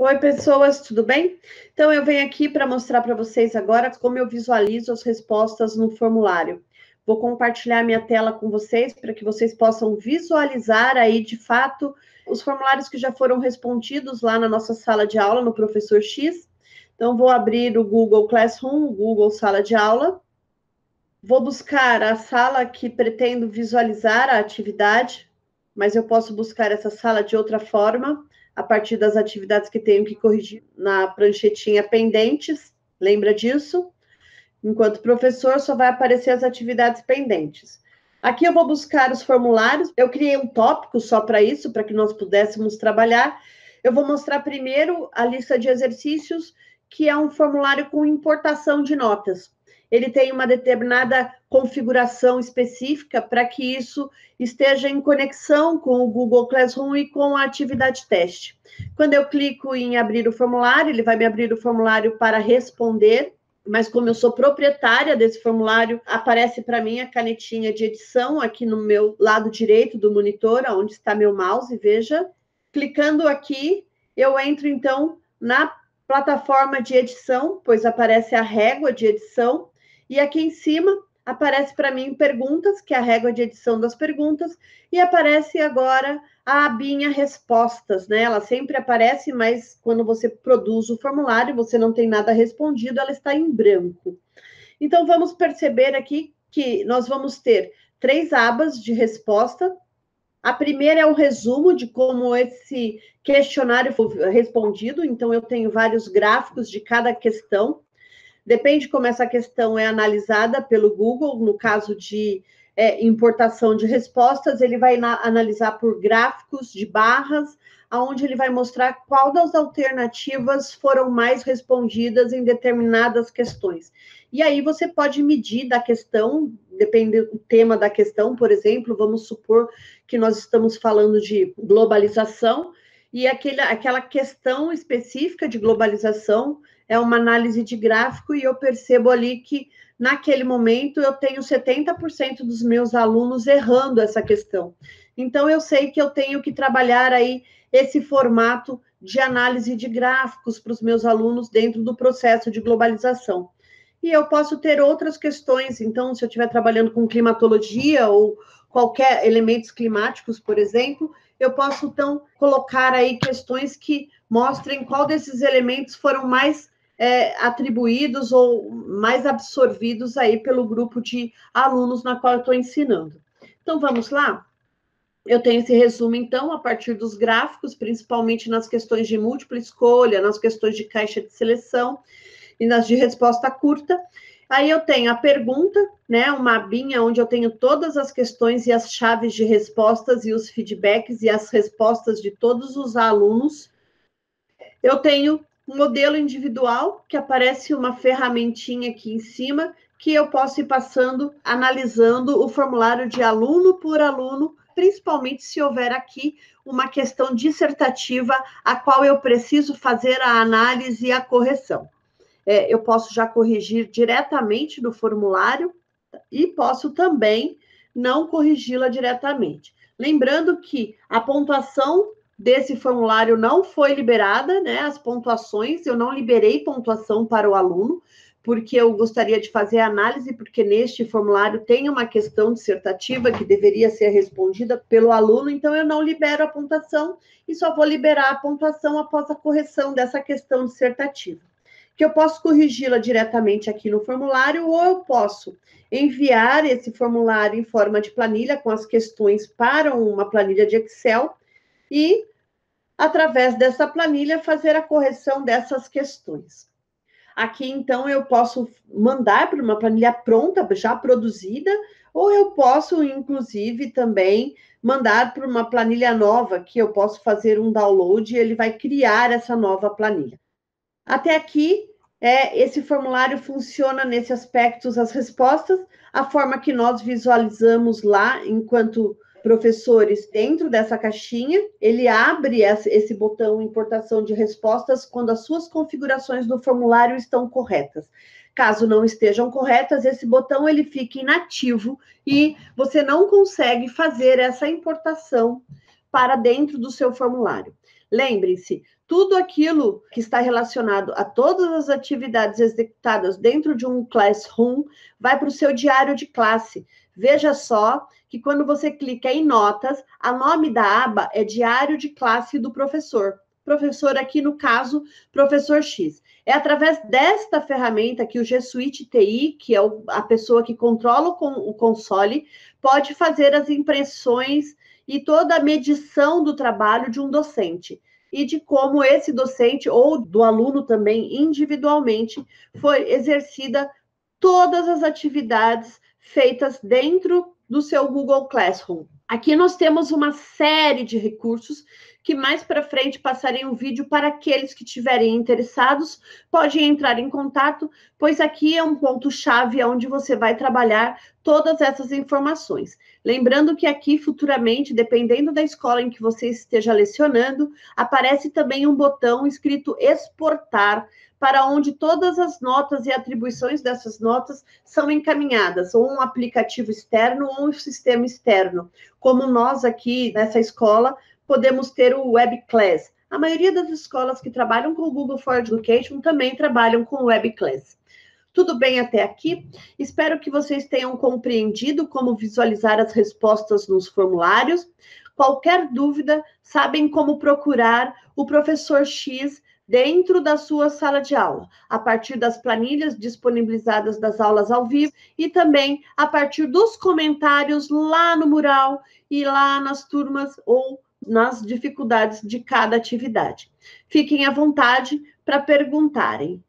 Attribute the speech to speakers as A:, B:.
A: Oi, pessoas, tudo bem? Então, eu venho aqui para mostrar para vocês agora como eu visualizo as respostas no formulário. Vou compartilhar minha tela com vocês para que vocês possam visualizar aí, de fato, os formulários que já foram respondidos lá na nossa sala de aula, no Professor X. Então, vou abrir o Google Classroom, o Google Sala de Aula. Vou buscar a sala que pretendo visualizar a atividade, mas eu posso buscar essa sala de outra forma, a partir das atividades que tenho que corrigir na pranchetinha pendentes, lembra disso? Enquanto professor, só vai aparecer as atividades pendentes. Aqui eu vou buscar os formulários, eu criei um tópico só para isso, para que nós pudéssemos trabalhar. Eu vou mostrar primeiro a lista de exercícios, que é um formulário com importação de notas. Ele tem uma determinada configuração específica para que isso esteja em conexão com o Google Classroom e com a atividade teste. Quando eu clico em abrir o formulário, ele vai me abrir o formulário para responder, mas como eu sou proprietária desse formulário, aparece para mim a canetinha de edição aqui no meu lado direito do monitor, onde está meu mouse, veja. Clicando aqui, eu entro então na plataforma de edição, pois aparece a régua de edição, e aqui em cima aparece para mim perguntas, que é a régua de edição das perguntas, e aparece agora a abinha respostas, né? Ela sempre aparece, mas quando você produz o formulário, você não tem nada respondido, ela está em branco. Então, vamos perceber aqui que nós vamos ter 3 abas de resposta. A primeira é o resumo de como esse questionário foi respondido, então eu tenho vários gráficos de cada questão. Depende de como essa questão é analisada pelo Google, no caso de importação de respostas, ele vai analisar por gráficos de barras, onde ele vai mostrar qual das alternativas foram mais respondidas em determinadas questões. E aí você pode medir da questão, depende do tema da questão, por exemplo, vamos supor que nós estamos falando de globalização, e aquela questão específica de globalização é uma análise de gráfico, e eu percebo ali que, naquele momento, eu tenho 70% dos meus alunos errando essa questão. Então, eu sei que eu tenho que trabalhar aí esse formato de análise de gráficos para os meus alunos dentro do processo de globalização. E eu posso ter outras questões, então, se eu estiver trabalhando com climatologia ou qualquer elementos climáticos, por exemplo, eu posso, então, colocar aí questões que mostrem qual desses elementos foram mais atribuídos ou mais absorvidos aí pelo grupo de alunos na qual eu estou ensinando. Então, vamos lá? Eu tenho esse resumo, então, a partir dos gráficos, principalmente nas questões de múltipla escolha, nas questões de caixa de seleção e nas de resposta curta. Aí eu tenho a pergunta, né, uma abinha onde eu tenho todas as questões e as chaves de respostas e os feedbacks e as respostas de todos os alunos. Eu tenho um modelo individual, que aparece uma ferramentinha aqui em cima, que eu posso ir passando, analisando o formulário de aluno por aluno, principalmente se houver aqui uma questão dissertativa, a qual eu preciso fazer a análise e a correção. Eu posso já corrigir diretamente no formulário e posso também não corrigi-la diretamente. Lembrando que a pontuação desse formulário não foi liberada, né? As pontuações, eu não liberei pontuação para o aluno, porque eu gostaria de fazer a análise, porque neste formulário tem uma questão dissertativa que deveria ser respondida pelo aluno, então eu não libero a pontuação e só vou liberar a pontuação após a correção dessa questão dissertativa. Que eu posso corrigi-la diretamente aqui no formulário, ou eu posso enviar esse formulário em forma de planilha, com as questões para uma planilha de Excel, e, através dessa planilha, fazer a correção dessas questões. Aqui, então, eu posso mandar para uma planilha pronta, já produzida, ou eu posso, inclusive, também mandar para uma planilha nova, que eu posso fazer um download e ele vai criar essa nova planilha. Até aqui, esse formulário funciona nesse aspecto, as respostas, a forma que nós visualizamos lá, enquanto professores, dentro dessa caixinha, ele abre esse botão importação de respostas quando as suas configurações do formulário estão corretas. Caso não estejam corretas, esse botão ele fica inativo e você não consegue fazer essa importação para dentro do seu formulário. Lembrem-se, tudo aquilo que está relacionado a todas as atividades executadas dentro de um Classroom vai para o seu diário de classe. Veja só que quando você clica em notas, o nome da aba é diário de classe do professor. Professor aqui, no caso, professor X. É através desta ferramenta que o G Suite TI, que é a pessoa que controla o console, pode fazer as impressões e toda a medição do trabalho de um docente. E de como esse docente, ou do aluno também, individualmente, foi exercida todas as atividades feitas dentro do seu Google Classroom. Aqui nós temos uma série de recursos que mais para frente passarei um vídeo para aqueles que estiverem interessados, podem entrar em contato, pois aqui é um ponto-chave onde você vai trabalhar todas essas informações. Lembrando que aqui, futuramente, dependendo da escola em que você esteja lecionando, aparece também um botão escrito exportar, para onde todas as notas e atribuições dessas notas são encaminhadas, ou um aplicativo externo ou um sistema externo. Como nós aqui nessa escola, podemos ter o WebClass. A maioria das escolas que trabalham com o Google for Education também trabalham com o WebClass. Tudo bem até aqui? Espero que vocês tenham compreendido como visualizar as respostas nos formulários. Qualquer dúvida, sabem como procurar o professor X dentro da sua sala de aula, a partir das planilhas disponibilizadas das aulas ao vivo e também a partir dos comentários lá no mural e lá nas turmas ou nas dificuldades de cada atividade. Fiquem à vontade para perguntarem.